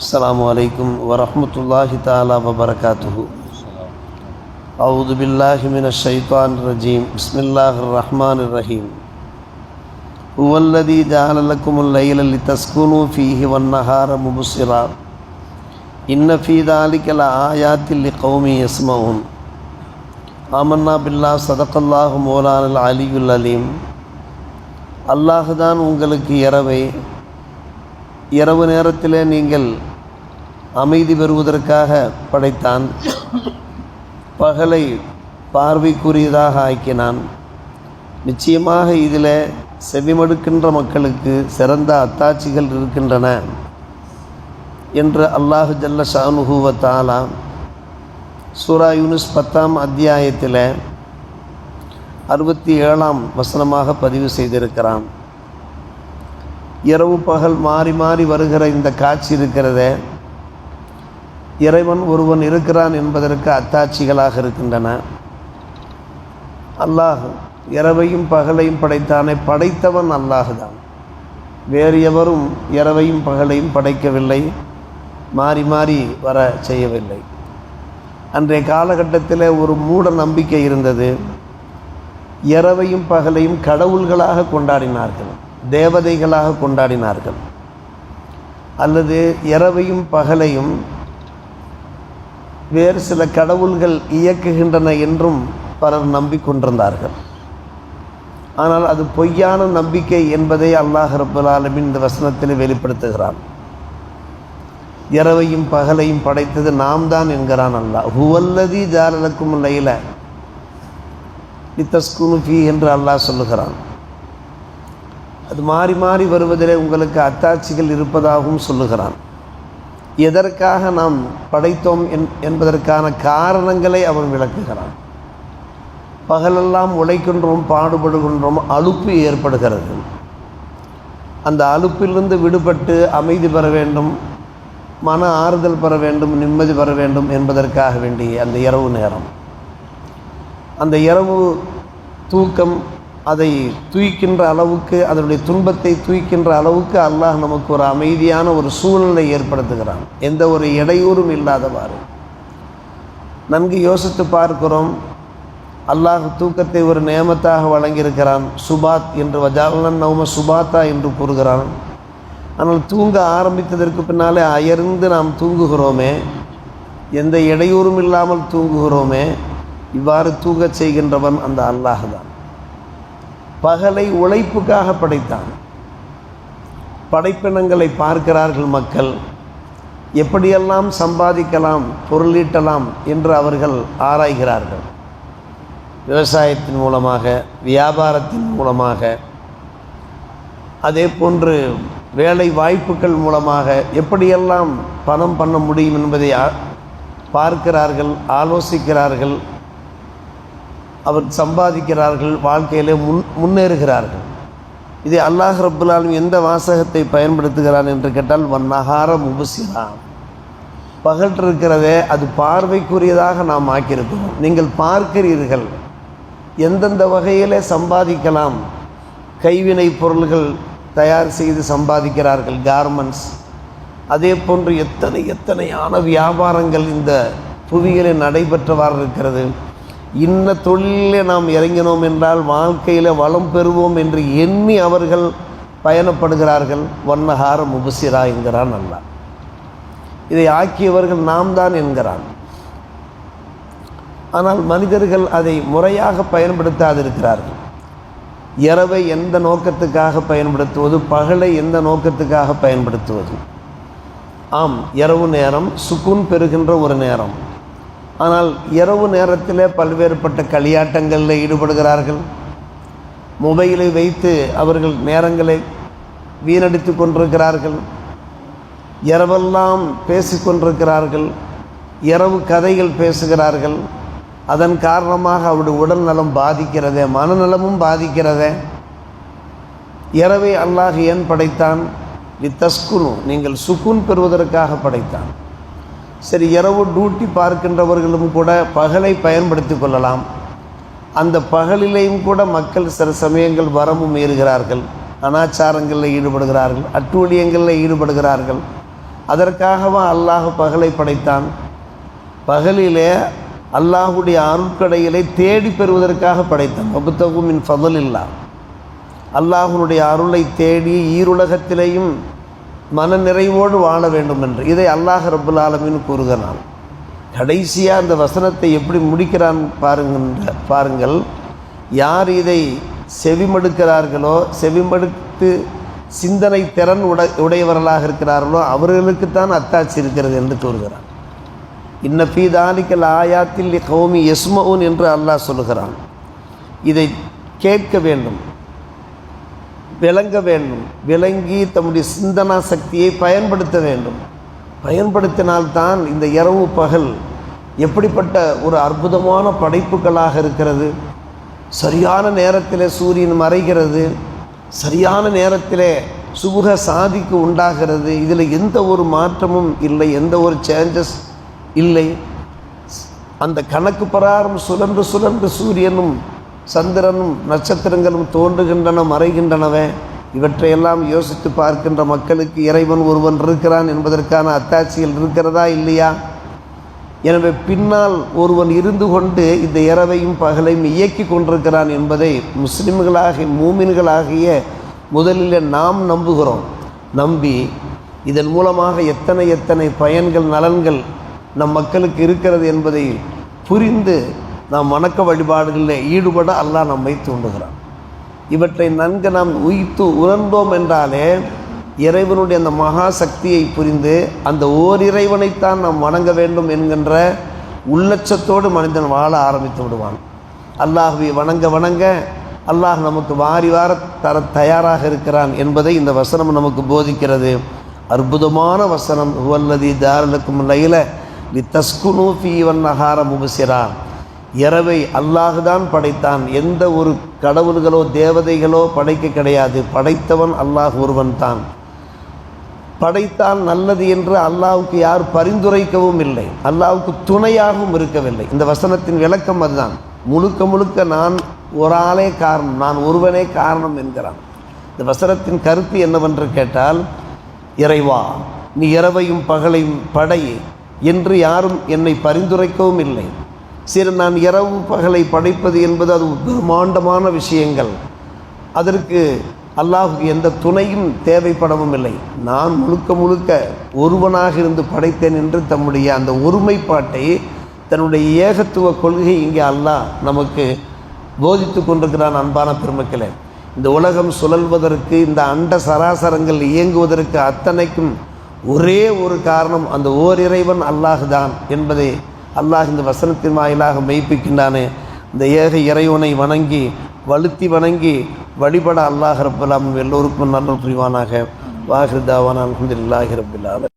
السلام عليكم ورحمة الله تعالى وبركاته. أعوذ بالله من الشيطان الرجيم. بسم الله الرحمن الرحيم. هو الذي جعل لكم الليل لتسكنوا فيه والنهار مبصرا إن في ذلك لآيات لقوم يسمعون. آمنا بالله صدق الله مولانا العلي العليم. அல்லாஹ் தான் உங்களுக்கு இரவு நேரத்திலே நீங்கள் அமைதி பெறுவதற்காக படைத்தான். பகலை பார்வைக்குரியதாக ஆக்கினான். நிச்சயமாக இதில் செவிமடுக்கின்ற மக்களுக்கு சிறந்த அத்தாட்சிகள் இருக்கின்றன என்று அல்லாஹ் ஜல்ல ஷானுஹு வ தஆலா சூரா யூனுஸ் 10ஆம் அத்தியாயத்தில் 67ஆம் வசனமாக பதிவு செய்திருக்கிறான். இரவு பகல் மாறி மாறி வருகிற இந்த காட்சி இருக்கிறதே, இறைவன் ஒருவன் இருக்கிறான் என்பதற்கு அத்தாட்சிகளாக இருக்கின்றன. அல்லாஹ் இரவையும் பகலையும் படைத்தானே, படைத்தவன் அல்லாஹ் தான். வேறு எவரும் இரவையும் பகலையும் படைக்கவில்லை, மாறி மாறி வர செய்யவில்லை. அன்றைய காலகட்டத்தில் ஒரு மூட நம்பிக்கை இருந்தது. இரவையும் பகலையும் கடவுள்களாக கொண்டாடினார்கள், தேவதைகளாக கொண்டாடினார்கள். அல்லது இரவையும் பகலையும் வேறு சில கடவுள்கள் இயக்குகின்றன என்றும் பலர் நம்பிக்கொண்டிருந்தார்கள். ஆனால் அது பொய்யான நம்பிக்கை என்பதை அல்லாஹ் ரப்பல் ஆலமீன் இந்த வசனத்தில் வெளிப்படுத்துகிறான். இரவையும் பகலையும் படைத்தது நாம் தான் என்கிறான் அல்லாஹ். ஹுவல்லதி ஜஅல லக்கும் லைல லிதஸ்குனு ஃபீ என்று அல்லாஹ் சொல்லுகிறான். அது மாறி மாறி வருவதிலே உங்களுக்கு அத்தாட்சிகள் இருப்பதாகவும் சொல்லுகிறான். எதற்காக நாம் படைத்தோம் என்பதற்கான காரணங்களை அவன் விளக்குகிறான். பகலெல்லாம் உழைக்கின்றோம், பாடுபடுகின்றோம், அலுப்பு ஏற்படுகிறது. அந்த அலுப்பிலிருந்து விடுபட்டு அமைதி பெற வேண்டும், மன ஆறுதல் பெற வேண்டும், நிம்மதி பெற வேண்டும் என்பதற்காக வேண்டிய அந்த இரவு நேரம், அந்த இரவு தூக்கம் அதை தூய்க்கின்ற அளவுக்கு, அதனுடைய துன்பத்தை தூய்க்கின்ற அளவுக்கு அல்லாஹ் நமக்கு ஒரு அமைதியான ஒரு சூழலை ஏற்படுத்துகிறான், எந்த ஒரு இடையூறும் இல்லாதவாறு. நன்கு யோசித்து பார்க்கிறோம். அல்லாஹ் தூக்கத்தை ஒரு நேமத்தாக வழங்கியிருக்கிறான். சுபாத் என்று, வஜாலன் நௌம சுபாத்தா என்று கூறுகிறான். ஆனால் தூங்க ஆரம்பித்ததற்கு பின்னாலே அயர்ந்து நாம் தூங்குகிறோமே, எந்த இடையூறும் இல்லாமல் தூங்குகிறோமே, இவ்வாறு தூங்கச் செய்கின்றவன் அந்த அல்லாஹ் தான். பகலை உழைப்புக்காக படைத்தான். படைப்பினங்களை பார்க்கிறார்கள் மக்கள், எப்படியெல்லாம் சம்பாதிக்கலாம், பொருளீட்டலாம் என்று அவர்கள் ஆராய்கிறார்கள். விவசாயத்தின் மூலமாக, வியாபாரத்தின் மூலமாக, அதே போன்று வேலை வாய்ப்புகள் மூலமாக எப்படியெல்லாம் பணம் பண்ண முடியும் என்பதை பார்க்கிறார்கள், ஆலோசிக்கிறார்கள், அவர் சம்பாதிக்கிறார்கள், வாழ்க்கையிலே முன்னேறுகிறார்கள். இதை அல்லாஹ் ரப்பல் ஆலமீன் எந்த வாசகத்தை பயன்படுத்துகிறான் என்று கேட்டால், வன்னஹார முபசிரா, பகல் இருக்கிறதே அது பார்வைக்குரியதாக நாம் ஆக்கியிருக்கிறோம். நீங்கள் பார்க்கிறீர்கள் எந்தெந்த வகையிலே சம்பாதிக்கலாம். கைவினை பொருள்கள் தயார் செய்து சம்பாதிக்கிறார்கள், கார்மெண்ட்ஸ். அதே போன்று எத்தனையான வியாபாரங்கள் இந்த புவியிலே நடைபெற்றவாறு இருக்கிறது. இன்ன தொழிலே நாம் இறங்கினோம் என்றால் வாழ்க்கையில் வளம் பெறுவோம் என்று எண்ணி அவர்கள் பயணப்படுகிறார்கள். வன்னஹார முபசிரா என்கிறான் அல்லாஹ். இதை ஆக்கியவர்கள் நாம் தான் என்கிறான். ஆனால் மனிதர்கள் அதை முறையாக பயன்படுத்தாதிருக்கிறார்கள். இரவை எந்த நோக்கத்துக்காக பயன்படுத்துவது, பகலை எந்த நோக்கத்துக்காக பயன்படுத்துவது? ஆம், இரவு நேரம் சுக்கூன் பெறுகின்ற ஒரு நேரம். ஆனால் இரவு நேரத்தில் பல்வேறுபட்ட களியாட்டங்களில் ஈடுபடுகிறார்கள். மொபைலை வைத்து அவர்கள் நேரங்களை வீணடித்து கொண்டிருக்கிறார்கள். இரவெல்லாம் பேசிக்கொண்டிருக்கிறார்கள், இரவு கதைகள் பேசுகிறார்கள். அதன் காரணமாக அவருடைய உடல் நலம் பாதிக்கிறதே, மனநலமும் பாதிக்கிறதே. இரவை அல்லாஹ் ஏன் படைத்தான்? லிதஸ்குனு, நீங்கள் சுக்கூன் பெறுவதற்காக படைத்தான். சரி, இரவு டியூட்டி பார்க்கின்றவர்களும் கூட பகலை பயன்படுத்தி கொள்ளலாம். அந்த பகலிலேயும் கூட மக்கள் சில சமயங்கள் வரம்பு மீறுகிறார்கள், அனாச்சாரங்களில் ஈடுபடுகிறார்கள், அட்டூழியங்களில் ஈடுபடுகிறார்கள். அதற்காகவா அல்லாஹ் பகலை படைத்தான்? பகலிலே அல்லாஹுடைய அருட்கடைகளை தேடி பெறுவதற்காக படைத்தான். வபுத்தகு மின் ஃபதலில்லா, அல்லாஹுடைய அருளை தேடி ஈருலகத்திலேயும் மன நிறைவோடு வாழ வேண்டும் என்று இதை அல்லாஹ் ரப்புல் ஆலமீன் கூறுகிறான். கடைசியாக அந்த வசனத்தை எப்படி முடிக்கிறான் பாருங்கள். யார் இதை செவிமடுக்கிறார்களோ, செவிமடுத்து சிந்தனை திறன் உடையவர்களாக இருக்கிறார்களோ அவர்களுக்குத்தான் அத்தாட்சி இருக்கிறது என்று கூறுகிறான். இன்ன ஃபீ தாலிகல் ஆயாத்தில் கௌமி யஸ்மஊன் என்று அல்லாஹ் சொல்லுகிறான். இதை கேட்க வேண்டும், விளங்க வேண்டும், விளங்கி தம்முடைய சிந்தனா சக்தியை பயன்படுத்த வேண்டும். பயன்படுத்தினால்தான் இந்த இரவு பகல் எப்படிப்பட்ட ஒரு அற்புதமான படைப்புகளாக இருக்கிறது. சரியான நேரத்தில் சூரியன் மறைகிறது, சரியான நேரத்தில் சுபுக சாதிக்கு உண்டாகிறது. இதில் எந்த ஒரு மாற்றமும் இல்லை, எந்த ஒரு சேஞ்சஸ் இல்லை. அந்த கணக்கு பிரகாரம் சுழன்று சுழன்று சூரியனும் சந்திரனும் நட்சத்திரங்களும் தோன்றுகின்றன, மறைகின்றனவே. இவற்றையெல்லாம் யோசித்து பார்க்கின்ற மக்களுக்கு இறைவன் ஒருவன் இருக்கிறான் என்பதற்கான அத்தாட்சிகள் இருக்கிறதா இல்லையா? எனவே பின்னால் ஒருவன் இருந்து கொண்டு இந்த இரவையும் பகலையும் இயக்கி கொண்டிருக்கிறான் என்பதை முஸ்லிம்களாகிய மூமின்களாகிய முதலில் நாம் நம்புகிறோம். நம்பி இதன் மூலமாக எத்தனை எத்தனை பயன்கள் நலன்கள் நம் மக்களுக்கு இருக்கிறது என்பதை புரிந்து நாம் வணக்க வழிபாடுகளில் ஈடுபட அல்லாஹ் நம்மை தூண்டுகிறான். இவற்றை நன்கு நாம் உணர்ந்தோம் என்றாலே இறைவனுடைய அந்த மகா சக்தியை புரிந்து அந்த ஓரிறைவனைத்தான் நாம் வணங்க வேண்டும் என்கின்ற உள்ளட்சத்தோடு மனிதன் வாழ ஆரம்பித்து விடுவான். அல்லாஹ்வை வணங்க வணங்க அல்லாஹ் நமக்கு வாரி வார தர தயாராக இருக்கிறான் என்பதை இந்த வசனம் நமக்கு போதிக்கிறது. அற்புதமான வசனம். ஹுவல்லதி ஜஅலலக்கும் லைல லிதஸ்குனூ ஃபீஹி வன்னஹார முப்சிரா. இரவை அல்லாஹுதான் படைத்தான். எந்த ஒரு கடவுள்களோ தேவதைகளோ படைக்க கிடையாது. படைத்தவன் அல்லாஹ் ஒருவன் தான். படைத்தான் நல்லது என்று அல்லாஹ்வுக்கு யார் பரிந்துரைக்கவும் இல்லை, அல்லாஹ்வுக்கு துணையாகவும் இருக்கவில்லை. இந்த வசனத்தின் விளக்கம் அதுதான். முழுக்க முழுக்க நான் ஒரு ஆளே காரணம், நான் ஒருவனே காரணம் என்கிறான். இந்த வசனத்தின் கருத்து என்னவென்று கேட்டால், இறைவா நீ இரவையும் பகலையும் படை என்று யாரும் என்னை பரிந்துரைக்கவும் இல்லை. சரி, நான் இரவு பகலை படைப்பது என்பது அது பிரம்மாண்டமான விஷயங்கள். அதற்கு அல்லாஹுக்கு எந்த துணையும் தேவைப்படவும் இல்லை. நான் முழுக்க முழுக்க ஒருவனாக இருந்து படைத்தேன் என்று தம்முடைய அந்த ஒருமைப்பாட்டை, தன்னுடைய ஏகத்துவ கொள்கை இங்கே அல்லாஹ் நமக்கு போதித்து கொண்டிருக்கிறான். அன்பான பெருமக்களே, இந்த உலகம் சுழல்வதற்கு, இந்த அண்ட சராசரங்கள் இயங்குவதற்கு அத்தனைக்கும் ஒரே ஒரு காரணம் அந்த ஓரிறைவன் அல்லாஹ் தான் என்பதை அல்லாஹ் இந்த வசனத்தின் வாயிலாக மெய்ப்பிக்கின்றானே. இந்த ஏக இறைவனை வணங்கி வலுத்தி வணங்கி வழிபட அல்லாஹ் ரப்பல் ஆலமீன் எல்லோருக்கும் நல்ல புரிவானாக. வாஹிர் தாவானா அல்ஹம்துலில்லாஹி ரப்பில் ஆலமீன்.